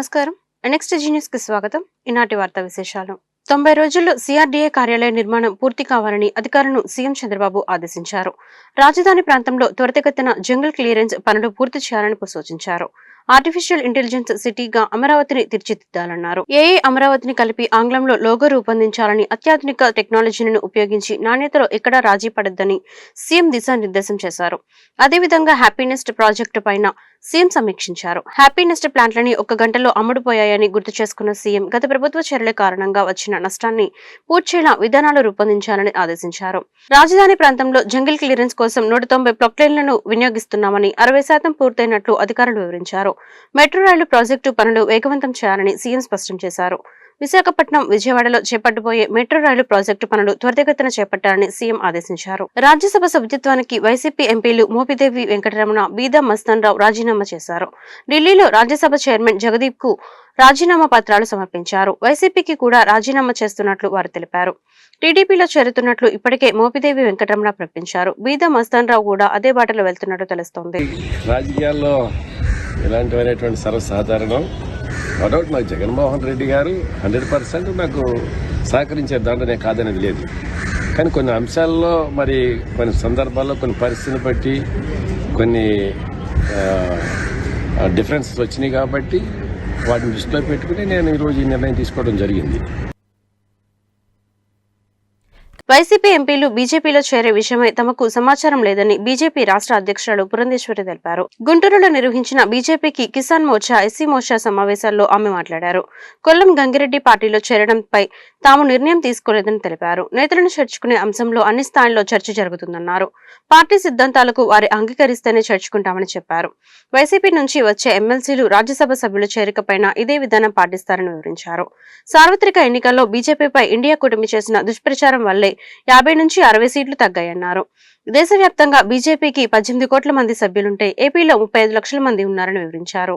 నమస్కారం. Next news కి స్వాగతం. ఈనాటి వార్తా విశేషాలు. 90 రోజుల్లో సిఆర్డీఏ కార్యాలయ నిర్మాణం పూర్తి కావాలని అధికారులను సీఎం చంద్రబాబు ఆదేశించారు. రాజధాని ప్రాంతంలో త్వరితగతిన జంగల్ క్లియరెన్స్ పనులు పూర్తి చేయాలని సూచించారు. ఆర్టిఫిషియల్ ఇంటెలిజెన్స్ సిటీగా అమరావతిని తీర్చిదిద్దాలన్నారు. ఏఐ అమరావతిని కలిపి ఆంగ్లంలో లోగో రూపొందించాలని, అత్యాధునిక టెక్నాలజీని ఉపయోగించి నాణ్యతలో ఎక్కడా రాజీ పడొద్దని సీఎం దిశానిర్దేశం చేశారు. అదేవిధంగా హ్యాపీనెస్ట్ ప్రాజెక్టు పైన సీఎం సమీక్షించారు. హ్యాపీనెస్ట్ ప్లాంట్లని 1 గంటలో అమ్ముడుపోయాయని గుర్తు చేసుకున్న సీఎం గత ప్రభుత్వ చర్యల కారణంగా వచ్చిన నష్టాన్ని పూడ్చేలా విధానాలు రూపొందించాలని ఆదేశించారు. రాజధాని ప్రాంతంలో జంగిల్ క్లియరెన్స్ కోసం 190 ప్రొక్లైన్లను వినియోగిస్తున్నామని 60% పూర్తయినట్లు అధికారులు వివరించారు. మెట్రో రైలు ప్రాజెక్టు పనులు వేగవంతం చేయాలని సీఎం స్పష్టం చేశారు. విశాఖపట్నం, విజయవాడలో చేపట్టబోయే మెట్రో రైలు ప్రాజెక్టు పనులు త్వరితగతిన చేపట్టాలని సీఎం ఆదేశించారు. రాజ్యసభ సభ్యత్వానికి వైసీపీ ఎంపీలు మోపిదేవి వెంకటరమణ, బీదా మస్తాన్ రావు రాజీనామా చేశారు. ఢిల్లీలో రాజ్యసభ చైర్మన్ జగదీప్ కు రాజీనామా పత్రాలు సమర్పించారు. వైసీపీకి కూడా రాజీనామా చేస్తున్నట్లు వారు తెలిపారు. టీడీపీలో చేరుతున్నట్లు ఇప్పటికే మోపిదేవి వెంకటరమణ ప్రకటించారు. బీదా మస్తాన్ రావు కూడా అదే బాటలో వెళ్తున్నట్లు తెలుస్తోంది. రాజకీయాల్లో ఇలాంటివైనటువంటి సర్వసాధారణం. డౌట్ నాకు జగన్మోహన్ రెడ్డి గారు 100% నాకు సహకరించే దాంట్లో నేను కాదనేది లేదు. కానీ కొన్ని అంశాల్లో మరి కొన్ని సందర్భాల్లో కొన్ని పరిస్థితిని బట్టి కొన్ని డిఫరెన్సెస్ వచ్చినాయి కాబట్టి వాటిని దృష్టిలో పెట్టుకుని నేను ఈరోజు ఈ నిర్ణయం తీసుకోవడం జరిగింది. వైసీపీ ఎంపీలు బీజేపీలో చేరే విషయమై తమకు సమాచారం లేదని బీజేపీ రాష్ట్ర అధ్యక్షురాలు పురంధేశ్వరి తెలిపారు. గుంటూరులో నిర్వహించిన బీజేపీకి కిసాన్ మోర్చా, ఎస్సీ మోర్చా సమావేశాల్లో ఆమె మాట్లాడారు. కొల్లం గంగిరెడ్డి పార్టీలో చేరడంపై తాము నిర్ణయం తీసుకోలేదని తెలిపారు. నేతలను చేర్చుకునే అంశంలో అన్ని స్థాయిల్లో చర్చ జరుగుతుందన్నారు. పార్టీ సిద్ధాంతాలకు వారి అంగీకరిస్తేనే చేర్చుకుంటామని చెప్పారు. వైసీపీ నుంచి వచ్చే ఎమ్మెల్సీలు రాజ్యసభ సభ్యుల చేరికపైన ఇదే విధానం పాటిస్తారని వివరించారు. సార్వత్రిక ఎన్నికల్లో బీజేపీపై ఇండియా కూటమి చేసిన దుష్ప్రచారం వల్లే 50 నుంచి 60 సీట్లు తగ్గాయన్నారు. దేశవ్యాప్తంగా బీజేపీకి 18 కోట్ల మంది సభ్యులుంటే ఏపీలో 35 లక్షల మంది ఉన్నారని వివరించారు.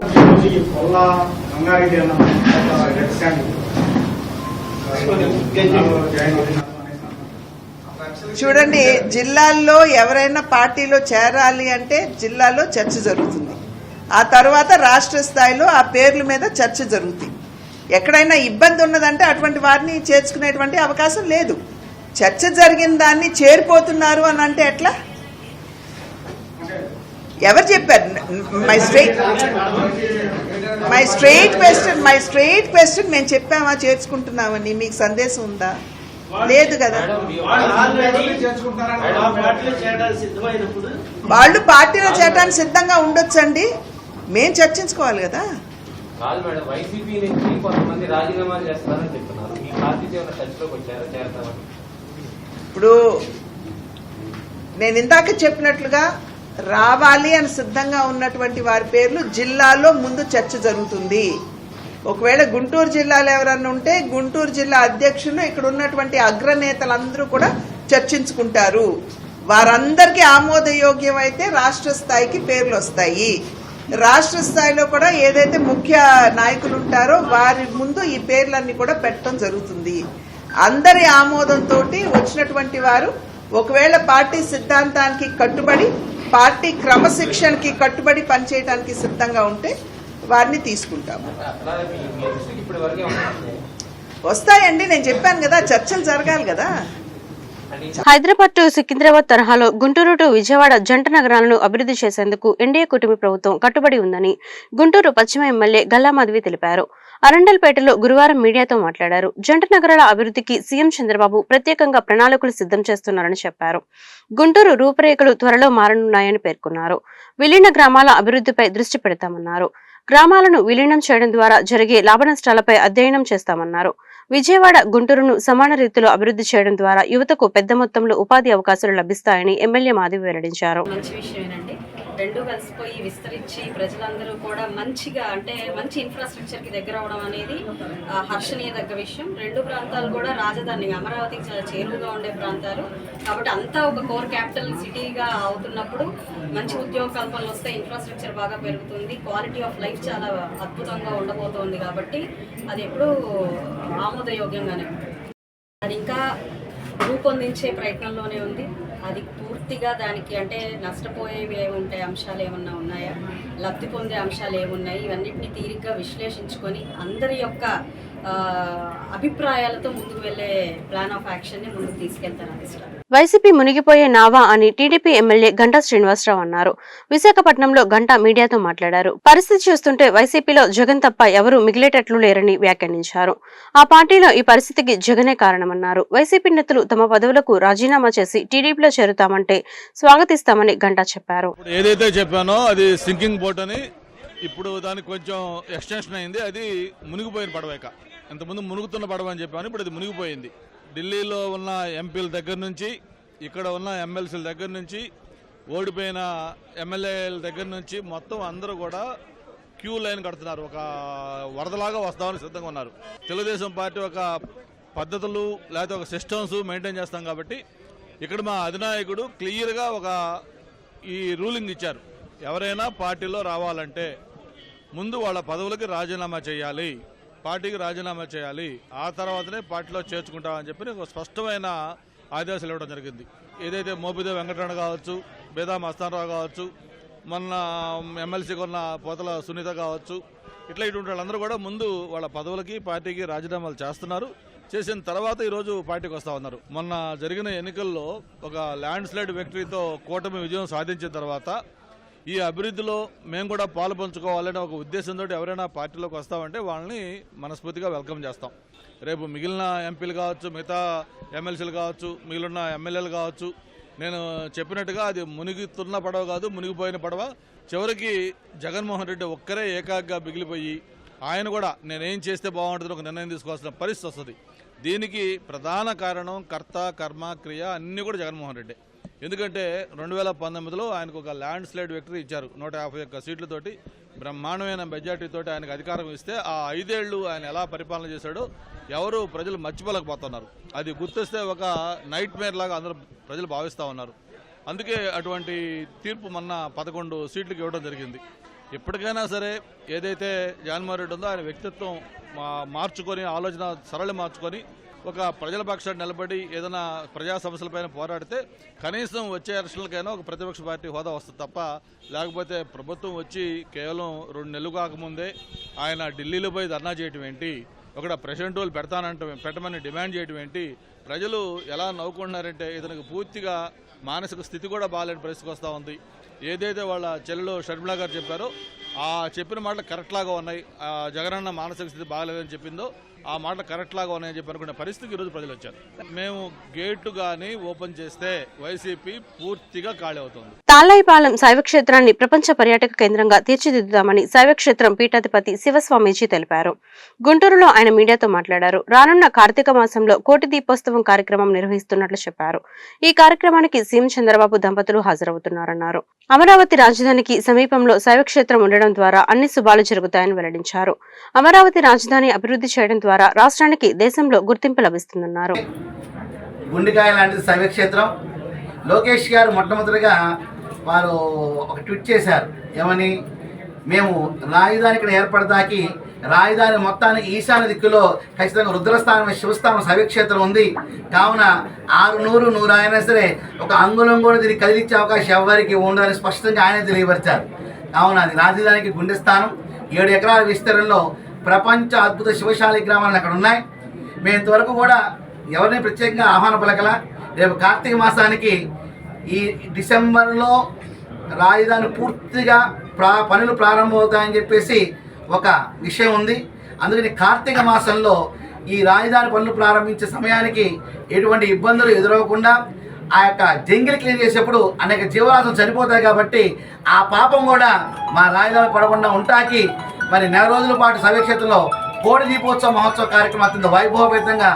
చూడండి, జిల్లాల్లో ఎవరైనా పార్టీలో చేరాలి అంటే జిల్లాలో చర్చ జరుగుతుంది. ఆ తర్వాత రాష్ట్ర స్థాయిలో ఆ పేర్ల మీద చర్చ జరుగుతుంది. ఎక్కడైనా ఇబ్బంది ఉన్నదంటే అటువంటి వారిని చేర్చుకునేటువంటి అవకాశం లేదు. చర్చ జరిగిన దాన్ని చేరిపోతున్నారు అని అంటే ఎట్లా? ఎవరు చెప్పారు? మై స్ట్రెయిట్ క్వశ్చన్ మేము చెప్పామా చేర్చుకుంటున్నామని మీకు సందేశం ఉందా? లేదు కదా. వాళ్ళు పార్టీలో చేరడానికి సిద్ధంగా ఉండొచ్చండి, మేం చర్చించుకోవాలి కదా. ఇప్పుడు నేను ఇందాక చెప్పినట్లుగా రావాలి అని సిద్ధంగా ఉన్నటువంటి వారి పేర్లు జిల్లాలో ముందు చర్చ జరుగుతుంది. ఒకవేళ గుంటూరు జిల్లాలో ఎవరన్నా ఉంటే గుంటూరు జిల్లా అధ్యక్షులు ఇక్కడ ఉన్నటువంటి అగ్రనేతలందరూ కూడా చర్చించుకుంటారు. వారందరికీ ఆమోదయోగ్యం అయితే రాష్ట్ర స్థాయికి పేర్లు వస్తాయి. రాష్ట్ర స్థాయిలో కూడా ఏదైతే ముఖ్య నాయకులు ఉంటారో వారి ముందు ఈ పేర్లన్నీ కూడా పెట్టడం జరుగుతుంది. అందరి ఆమోదంతో వచ్చినటువంటి వారు ఒకవేళ పార్టీ సిద్ధాంతానికి కట్టుబడి, పార్టీ క్రమశిక్షణకి కట్టుబడి పనిచేయడానికి సిద్ధంగా ఉంటే వారిని తీసుకుంటాము. వస్తాయండి, నేను చెప్పాను కదా, చర్చలు జరగాలి కదా. హైదరాబాద్ టు సికింద్రాబాద్ తరహాలో గుంటూరు టు విజయవాడ జంట నగరాలను అభివృద్ధి చేసేందుకు ఎన్డీఏ కూటమి ప్రభుత్వం కట్టుబడి ఉందని గుంటూరు పశ్చిమ ఎమ్మెల్యే గల్లా మాధవి తెలిపారు. అరండల్పేటలో గురువారం మీడియాతో మాట్లాడారు. జంట నగరాల అభివృద్ధికి సీఎం చంద్రబాబు ప్రత్యేకంగా ప్రణాళికలు సిద్ధం చేస్తున్నారని చెప్పారు. గుంటూరు రూపురేఖలు త్వరలో మారనున్నాయని పేర్కొన్నారు. విలీన గ్రామాల అభివృద్ధిపై దృష్టి పెడతామన్నారు. గ్రామాలను విలీనం చేయడం ద్వారా జరిగే లాభనష్టాలపై అధ్యయనం చేస్తామన్నారు. విజయవాడ, గుంటూరును సమాన రీతిలో అభివృద్ధి చేయడం ద్వారా యువతకు పెద్ద మొత్తంలో ఉపాధి అవకాశాలు లభిస్తాయని ఎమ్మెల్యే మాధవి వెల్లడించారు. రెండు కలిసిపోయి విస్తరించి ప్రజలందరూ కూడా మంచిగా మంచి ఇన్ఫ్రాస్ట్రక్చర్కి దగ్గర అవడం అనేది హర్షణీయదగ్గ విషయం. రెండు ప్రాంతాలు కూడా రాజధాని అమరావతికి చాలా చేరువుగా ఉండే ప్రాంతాలు కాబట్టి అంతా ఒక కోర్ క్యాపిటల్ సిటీగా అవుతున్నప్పుడు మంచి ఉద్యోగ కల్పనలు వస్తే ఇన్ఫ్రాస్ట్రక్చర్ బాగా పెరుగుతుంది, క్వాలిటీ ఆఫ్ లైఫ్ చాలా అద్భుతంగా ఉండబోతోంది. కాబట్టి అది ఎప్పుడూ ఆమోదయోగ్యంగానే ఉంటుంది. అది ఇంకా రూపొందించే ప్రయత్నంలోనే ఉంది. అది పూర్తి పూర్తిగా దానికి అంటే నష్టపోయేవి ఏముంటాయి, అంశాలు ఏమన్నా ఉన్నాయా, లబ్ధి పొందే అంశాలు ఏమున్నాయి, ఇవన్నిటిని తీరిగ్గా విశ్లేషించుకొని అందరి యొక్క అభిప్రాయాలతో ముందుకు వెళ్లే ప్లాన్ ఆఫ్ యాక్షన్ ని ముందుకు తీసుకెళ్తారు అధిష్టానం. వైసీపీ మునిగిపోయే నావా అని టీడీపీ ఎమ్మెల్యే గంటా శ్రీనివాసరావు అన్నారు. విశాఖపట్నంలో గంటా మీడియాతో మాట్లాడారు. పరిస్థితి చూస్తుంటే వైసీపీలో జగన్ తప్ప ఎవరూ మిగిలేటట్లు లేరని వ్యాఖ్యానించారు. ఆ పార్టీలో ఈ పరిస్థితికి జగనే కారణమన్నారు. వైసీపీ నేతలు తమ పదవులకు రాజీనామా చేసి టీడీపీలో చేరుతామంటే స్వాగతిస్తామని గంటా చెప్పారు. ఏదైతే చెప్పానో అది సింకింగ్ బోట్ అని, ఇప్పుడు దానికి కొంచెం ఎక్స్టెన్షన్ అయింది. అది మునిగిపోయిన పడవేక. ఇంతకుముందు మునుగుతున్న పడవ అని చెప్పాను, ఇప్పుడు అది మునిగిపోయింది. ఢిల్లీలో ఉన్న ఎంపీల దగ్గర నుంచి, ఇక్కడ ఉన్న ఎమ్మెల్సీల దగ్గర నుంచి, ఓడిపోయిన ఎమ్మెల్యేల దగ్గర నుంచి మొత్తం అందరూ కూడా క్యూ లైన్ కడుతున్నారు. ఒక వరదలాగా వస్తామని సిద్ధంగా ఉన్నారు. తెలుగుదేశం పార్టీ ఒక పద్ధతులు లేకపోతే ఒక సిస్టమ్స్ మెయింటైన్ చేస్తాం కాబట్టి ఇక్కడ మా అధినాయకుడు క్లియర్గా ఒక ఈ రూలింగ్ ఇచ్చారు. ఎవరైనా పార్టీలో రావాలంటే ముందు వాళ్ళ పదవులకి రాజీనామా చేయాలి, పార్టీకి రాజీనామా చేయాలి, ఆ తర్వాతనే పార్టీలో చేర్చుకుంటామని చెప్పి ఒక స్పష్టమైన ఆదేశాలు ఇవ్వడం జరిగింది. ఏదైతే మోపిదేవి వెంకటరమణ కావచ్చు, బేదా మస్తానరావు కావచ్చు, మొన్న ఎమ్మెల్సీగా ఉన్న పోతల సునీత కావచ్చు, ఇటువంటి వాళ్ళందరూ కూడా ముందు వాళ్ళ పదవులకి పార్టీకి రాజీనామాలు చేస్తున్నారు. చేసిన తర్వాత ఈరోజు పార్టీకి వస్తా ఉన్నారు. మొన్న జరిగిన ఎన్నికల్లో ఒక ల్యాండ్ స్లైడ్ విక్టరీతో కూటమి విజయం సాధించిన తర్వాత ఈ అభివృద్ధిలో మేము కూడా పాలు పంచుకోవాలనే ఒక ఉద్దేశంతో ఎవరైనా పార్టీలోకి వస్తామంటే వాళ్ళని మనస్ఫూర్తిగా వెల్కమ్ చేస్తాం. రేపు మిగిలిన ఎంపీలు కావచ్చు, మిగతా ఎమ్మెల్సీలు కావచ్చు, మిగిలిన ఎమ్మెల్యేలు కావచ్చు, నేను చెప్పినట్టుగా అది మునిగితున్న పడవ కాదు, మునిగిపోయిన పడవ. చివరికి జగన్మోహన్ రెడ్డి ఒక్కరే ఏకాగ్గా మిగిలిపోయి ఆయన కూడా నేనేం చేస్తే బాగుంటుందో ఒక నిర్ణయం తీసుకోవాల్సిన పరిస్థితి వస్తుంది. దీనికి ప్రధాన కారణం కర్త కర్మ క్రియ అన్నీ కూడా జగన్మోహన్ రెడ్డి. ఎందుకంటే 2019లో ఆయనకు ఒక ల్యాండ్ స్లైడ్ విక్టరీ ఇచ్చారు. 151 సీట్లతోటి బ్రహ్మాండమైన మెజార్టీతో ఆయనకు అధికారం ఇస్తే ఆ 5 ఏళ్లు ఆయన ఎలా పరిపాలన చేశాడో ఎవరు ప్రజలు మర్చిపోలేకపోతున్నారు. అది గుర్తొస్తే ఒక నైట్ మేర్ లాగా అందరూ ప్రజలు భావిస్తూ ఉన్నారు. అందుకే అటువంటి తీర్పు మొన్న 11 సీట్లకు ఇవ్వడం జరిగింది. ఎప్పటికైనా సరే ఏదైతే జగన్మోహన్ రెడ్డి ఉందో ఆయన వ్యక్తిత్వం మార్చుకొని, ఆలోచన సరళి మార్చుకొని ఒక ప్రజల పక్షాన్ని నిలబడి ఏదైనా ప్రజా సమస్యలపైన పోరాడితే కనీసం వచ్చే ఎలక్షన్లకైనా ఒక ప్రతిపక్ష పార్టీ హోదా వస్తుంది తప్ప, లేకపోతే ప్రభుత్వం వచ్చి కేవలం 2 నెలలు కాకముందే ఆయన ఢిల్లీలో పోయి ధర్నా చేయటం ఏంటి, ఒక ప్రెసిడెంట్ వాళ్ళు పెట్టమని డిమాండ్ చేయటం ఏంటి, ప్రజలు ఎలా నవ్వుకుంటున్నారంటే ఇతనికి పూర్తిగా మానసిక స్థితి కూడా బాగాలేని పరిస్థితికి వస్తూ ఉంది. ఏదైతే వాళ్ళ చెల్లెలు షర్మిలా గారు చెప్పారో ఆ చెప్పిన మాటలు కరెక్ట్ లాగా ఉన్నాయి. జగనన్న మానసిక స్థితి బాగాలేదని చెప్పిందో ఆ మాటలు కరెక్ట్ లాగా ఉన్నాయని చెప్పి అనుకునే పరిస్థితికి ఈరోజు ప్రజలు వచ్చారు. మేము గేటు గాని ఓపెన్ చేస్తే వైసీపీ పూర్తిగా ఖాళీ అవుతుంది. తాళ్ళాయిపాలెం శైవక్షేత్రాన్ని ప్రపంచ పర్యాటక కేంద్రంగా తీర్చిదిద్దుదామని శైవక్షేత్రం పీఠాధిపతి శివస్వామీజీ తెలిపారు. గుంటూరులో ఆయన మీడియాతో మాట్లాడారు. రానున్న కార్తీక మాసంలో కోటి దీపోత్సవం కార్యక్రమం నిర్వహిస్తున్నట్లు చెప్పారు. ఈ కార్యక్రమానికి సీఎం చంద్రబాబు దంపతులు హాజరవుతున్నారన్నారు. అమరావతి రాజధానికి సమీపంలో శైవక్షేత్రం ఉండడం ద్వారా అన్ని శుభాలు జరుగుతాయని వెల్లడించారు. అమరావతి రాజధాని అభివృద్ధి చేయడం ద్వారా రాష్ట్రానికి దేశంలో గుర్తింపు లభిస్తుందన్నారు. గుండెకాయ లాంటిది శైవక్షేత్రం. లోకేష్ గారు మొట్టమొదటిగా వారు ఒక ట్వీట్ చేశారు. ఏమని, మేము రాజధాని ఇక్కడ ఏర్పడటానికి రాజధాని మొత్తానికి ఈశాన్య దిక్కులో ఖచ్చితంగా రుద్రస్థానం, శివస్థానం, శైవక్షేత్రం ఉంది. కావున 600 అయినా సరే ఒక అంగుళం కూడా దీన్ని కదిలించే అవకాశం ఎవరికి ఉండదని స్పష్టంగా ఆయన తెలియపరిచారు. కావున అది రాజధానికి గుండె స్థానం. 7 ఎకరాల విస్తరణలో ప్రపంచ అద్భుత శివశాలి గ్రామాలు అక్కడ ఉన్నాయి. మేము ఇంతవరకు కూడా ఎవరిని ప్రత్యేకంగా ఆహ్వాన పలకల. రేపు కార్తీక మాసానికి ఈ డిసెంబర్లో రాజధాని పూర్తిగా పనులు ప్రారంభమవుతాయని చెప్పేసి ఒక విషయం ఉంది. అందుకని కార్తీక మాసంలో ఈ రాజధాని పనులు ప్రారంభించే సమయానికి ఎటువంటి ఇబ్బందులు ఎదురవకుండా ఆ యొక్క జంగిల్ క్లీన్ చేసేప్పుడు అనేక జీవరాశులు చనిపోతాయి కాబట్టి ఆ పాపం కూడా మా రాజధాని పడకుండా ఉంటాకి మరి 4 రోజుల పాటు శైవక్షేత్రంలో కోటి దీపోత్సవ మహోత్సవ కార్యక్రమం అత్యంత వైభవపేతంగా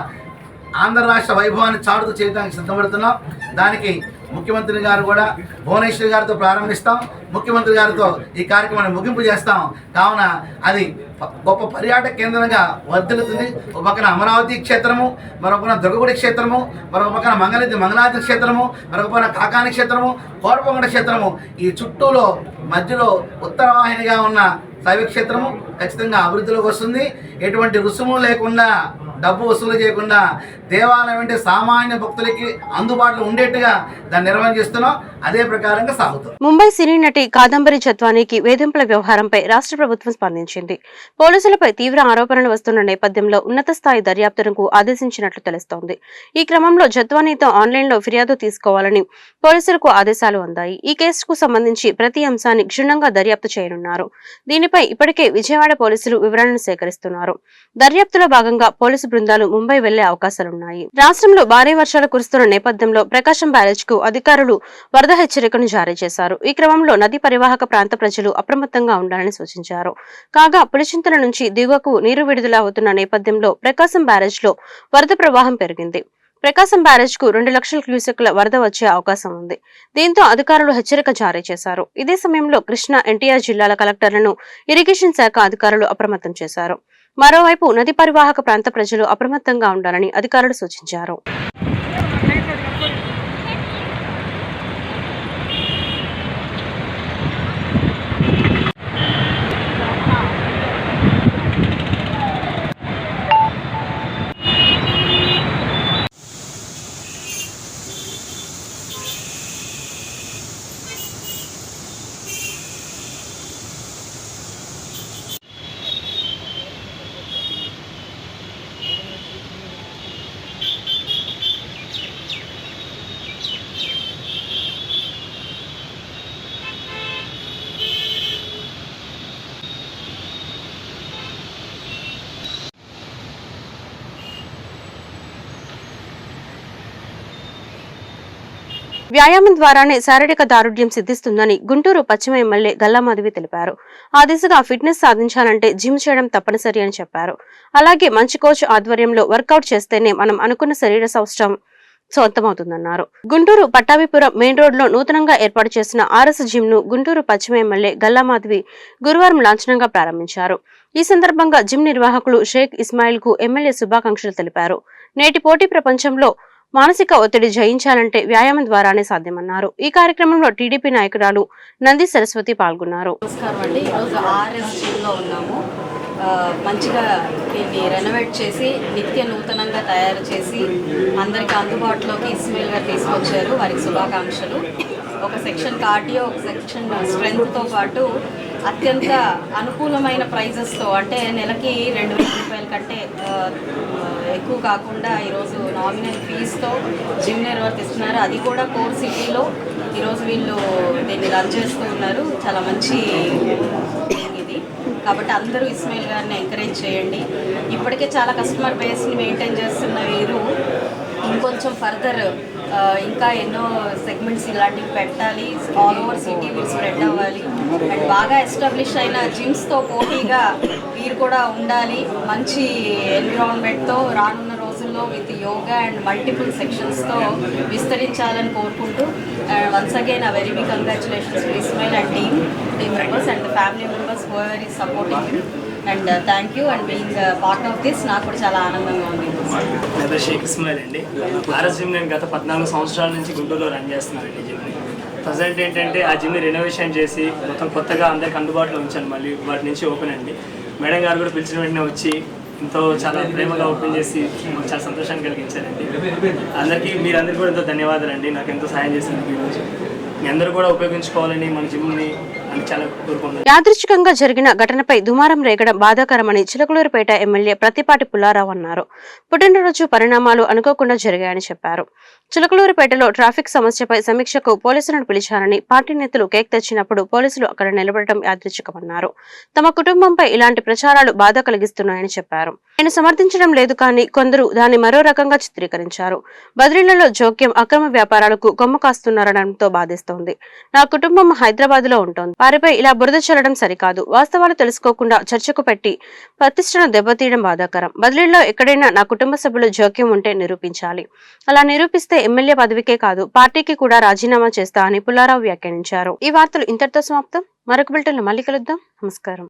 ఆంధ్ర రాష్ట్ర వైభవాన్ని చాటుతూ చేయడానికి సిద్ధపడుతున్నాం. దానికి ముఖ్యమంత్రి గారు కూడా భువనేశ్వరి గారితో ప్రారంభిస్తాం. ముఖ్యమంత్రి గారితో ఈ కార్యక్రమాన్ని ముగింపు చేస్తాం. కావున అది గొప్ప పర్యాటక కేంద్రంగా వర్ధిల్లుతుంది. ఒక పక్కన అమరావతి క్షేత్రము, మరొక పక్కన దుర్గగుడి క్షేత్రము, మరొక పక్కన మంగళాద్రి క్షేత్రము, మరొక పక్కన కాకాని క్షేత్రము, కోటపొంగడ క్షేత్రము. ఈ చుట్టూలో మధ్యలో ఉత్తరవాహినిగా ఉన్న శైవక్షేత్రము ఖచ్చితంగా అభివృద్ధిలోకి వస్తుంది. ఎటువంటి రుసుము లేకుండా, డబ్బు వసూలు చేయకుండా దేవాలయం అంటే సామాన్య భక్తులకి అందుబాటులో ఉండేట్టుగా దాన్ని నిర్వహణ చేస్తున్నాం. అదే ప్రకారంగా సాగుతాం. ముంబై సినీ నటి కాదంబరి జత్వానీకి వేధింపుల వ్యవహారంపై రాష్ట్ర ప్రభుత్వం స్పందించింది. పోలీసులపై తీవ్ర ఆరోపణలు వస్తున్న నేపథ్యంలో ఉన్నత స్థాయి దర్యాప్తునకు ఆదేశించినట్లు తెలుస్తోంది. ఈ క్రమంలో జత్వానీతో ఆన్లైన్లో ఫిర్యాదు తీసుకోవాలని పోలీసులకు ఆదేశాలు అందాయి. ఈ కేసుకు సంబంధించి ప్రతి అంశాన్ని క్షుణ్ణంగా దర్యాప్తు చేయనున్నారు. దీనిపై ఇప్పటికే విజయవాడ పోలీసులు వివరాలను సేకరిస్తున్నారు. దర్యాప్తులో భాగంగా పోలీసు బృందాలు ముంబై వెళ్లే అవకాశాలున్నాయి. రాష్ట్రంలో భారీ వర్షాలు కురుస్తున్న నేపథ్యంలో ప్రకాశం బ్యారేజ్ కు అధికారులు వరద హెచ్చరికను జారీ చేశారు. ఈ క్రమంలో నది పరివాహక ప్రాంత ప్రజలు అప్రమత్తంగా ఉండాలని సూచించారు. కాగా పులిచింతల నుంచి దిగువకు నీరు విడుదల అవుతున్న నేపథ్యంలో ప్రకాశం బ్యారేజ్ లో వరద ప్రవాహం పెరిగింది. ప్రకాశం బ్యారేజ్ కు 2 లక్షల క్యూసెక్ల వరద వచ్చే అవకాశం ఉంది. దీంతో అధికారులు హెచ్చరిక జారీ చేశారు. ఇదే సమయంలో కృష్ణా, ఎన్టీఆర్ జిల్లాల కలెక్టర్లను ఇరిగేషన్ శాఖ అధికారులు అప్రమత్తం చేశారు. మరోవైపు నది పరివాహక ప్రాంత ప్రజలు అప్రమత్తంగా ఉండాలని అధికారులు సూచించారు. వ్యాయామం ద్వారానే శారీరక దారుఢ్యం సిద్ధిస్తుందని గుంటూరు పశ్చిమ ఎమ్మెల్యే గల్లామాధవి తెలిపారు. ఆ దిశగా ఫిట్నెస్ సాధించాలంటే జిమ్ చేయడం తప్పనిసరి అని చెప్పారు. అలాగే మంచి కోచ్ ఆధ్వర్యంలో వర్కౌట్ చేస్తేనే మనం అనుకున్న శరీర సౌష్ఠవం సొంతమవుతుందన్నారు. గుంటూరు పట్టాభిపురం మెయిన్ రోడ్ లో నూతనంగా ఏర్పాటు చేసిన ఆర్ఎస్ జిమ్ ను గుంటూరు పశ్చిమ ఎమ్మెల్యే గల్లామాధవి గురువారం లాంఛనంగా ప్రారంభించారు. ఈ సందర్భంగా జిమ్ నిర్వాహకులు షేక్ ఇస్మాయిల్ కు ఎమ్మెల్యే శుభాకాంక్షలు తెలిపారు. నేటి పోటీ ప్రపంచంలో మానసిక ఒత్తిడి జయించాలంటే వ్యాయామం ద్వారానే సాధ్యమన్నారు. ఈ కార్యక్రమంలో టీడీపీ నాయకురాలు నంది సరస్వతి పాల్గొన్నారు. నమస్కారం అండి. ఈరోజు ఆర్ఎస్ జిమ్లో ఉన్నాము. మంచిగా దీన్ని రెనోవేట్ చేసి నిత్య నూతనంగా తయారు చేసి అందరికీ అందుబాటులోకి ఇస్మాయిల్ గారు తీసుకొచ్చారు. వారికి శుభాకాంక్షలు. ఒక సెక్షన్ కార్డియో, ఒక సెక్షన్ స్ట్రెంగ్త్తో పాటు అత్యంత అనుకూలమైన ప్రైజెస్తో, అంటే నెలకి 2,000 రూపాయల కంటే ఎక్కువ కాకుండా ఈరోజు నామినల్ ఫీజుతో జిమ్ నిర్వర్తిస్తున్నారు. అది కూడా కోర్ సిటీలో ఈరోజు వీళ్ళు దీన్ని రన్ చేస్తూ ఉన్నారు. చాలా మంచి ఇది కాబట్టి అందరూ ఇస్మాయిల్ గారిని ఎంకరేజ్ చేయండి. ఇప్పటికే చాలా కస్టమర్ బేస్ని మెయింటైన్ చేస్తున్న వీరు ఇంకొంచెం ఫర్దర్ ఇంకా ఎన్నో సెగ్మెంట్స్ ఇలాంటివి పెట్టాలి. ఆల్ ఓవర్ సిటీ వీళ్ళు స్ప్రెడ్ అవ్వాలి. అండ్ బాగా ఎస్టాబ్లిష్ అయిన జిమ్స్తో పోటీగా వీరు కూడా ఉండాలి. మంచి ఎన్విరాన్మెంట్తో రానున్న రోజుల్లో విత్ యోగా అండ్ మల్టిపుల్ సెక్షన్స్తో విస్తరించాలని కోరుకుంటూ once again very big congratulations to Ismail and team members and family members who are is supporting him. And thank you and being part of this. నాకు కూడా చాలా ఆనందంగా ఉంది. నా పేరు షేక్ ఇస్మాయిల్ అండి. ఆర్ఎస్ జిమ్ నేను గత 14 సంవత్సరాల నుంచి గుంటూరులో రన్ చేస్తున్నానండి జిమ్ని. ప్రజెంట్ ఏంటంటే ఆ జిమ్ని రెనోవేషన్ చేసి మొత్తం కొత్తగా అందరికి అందుబాటులో ఉంచాను. మళ్ళీ వాటి నుంచి ఓపెన్ అండి. మేడం గారు కూడా పిలిచిన వెంటనే వచ్చి ఎంతో చాలా ప్రేమగా ఓపెన్ చేసి చాలా సంతోషాన్ని కలిగించారండి. అందరికీ మీరందరికీ కూడా ఎంతో ధన్యవాదాలండి. నాకు ఎంతో సహాయం చేసినందుకు ఈరోజు. మీ అందరూ కూడా ఉపయోగించుకోవాలని మన జిమ్ని చాలా కోరుకుంటున్నాను. యాదృచ్ఛికంగా జరిగిన ఘటనపై దుమారం రేగడం బాధాకరమని చిలకలూరుపేట ఎమ్మెల్యే ప్రత్తిపాటి పుల్లారావు అన్నారు. పుట్టినరోజు పరిణామాలు అనుకోకుండా జరిగాయని చెప్పారు. చిలకలూరుపేటలో ట్రాఫిక్ సమస్యపై సమీక్షకు పోలీసులను పిలిచారని, పార్టీ నేతలు కేక్ తెచ్చినప్పుడు పోలీసులు అక్కడ నిలబడటం యాదృచ్ఛికమన్నారు. తమ కుటుంబంపై ఇలాంటి ప్రచారాలు బాధ కలిగిస్తున్నాయని చెప్పారు. నేను సమర్థించడం లేదు కానీ కొందరు దాన్ని మరో రకంగా చిత్రీకరించారు. బదిలీలలో జోక్యం, అక్రమ వ్యాపారాలకు కొమ్ము కాస్తున్నారనడంతో బాధిస్తోంది. నా కుటుంబం హైదరాబాద్ లో ఉంటుంది. వారిపై ఇలా బురద చల్లడం సరికాదు. వాస్తవాలు తెలుసుకోకుండా చర్చకు పెట్టి ప్రతిష్టను దెబ్బతీయడం బాధాకరం. బదిలీలో ఎక్కడైనా నా కుటుంబ సభ్యులు జోక్యం ఉంటే నిరూపించాలి. అలా నిరూపిస్తే ఎమ్మెల్యే పదవికే కాదు పార్టీకి కూడా రాజీనామా చేస్తా అని పుల్లారావు వ్యాఖ్యానించారు. ఈ వార్తలు ఇంతటితో సమాప్తం. మరొక బులెటిన్లో మళ్ళీ కలుద్దాం. నమస్కారం.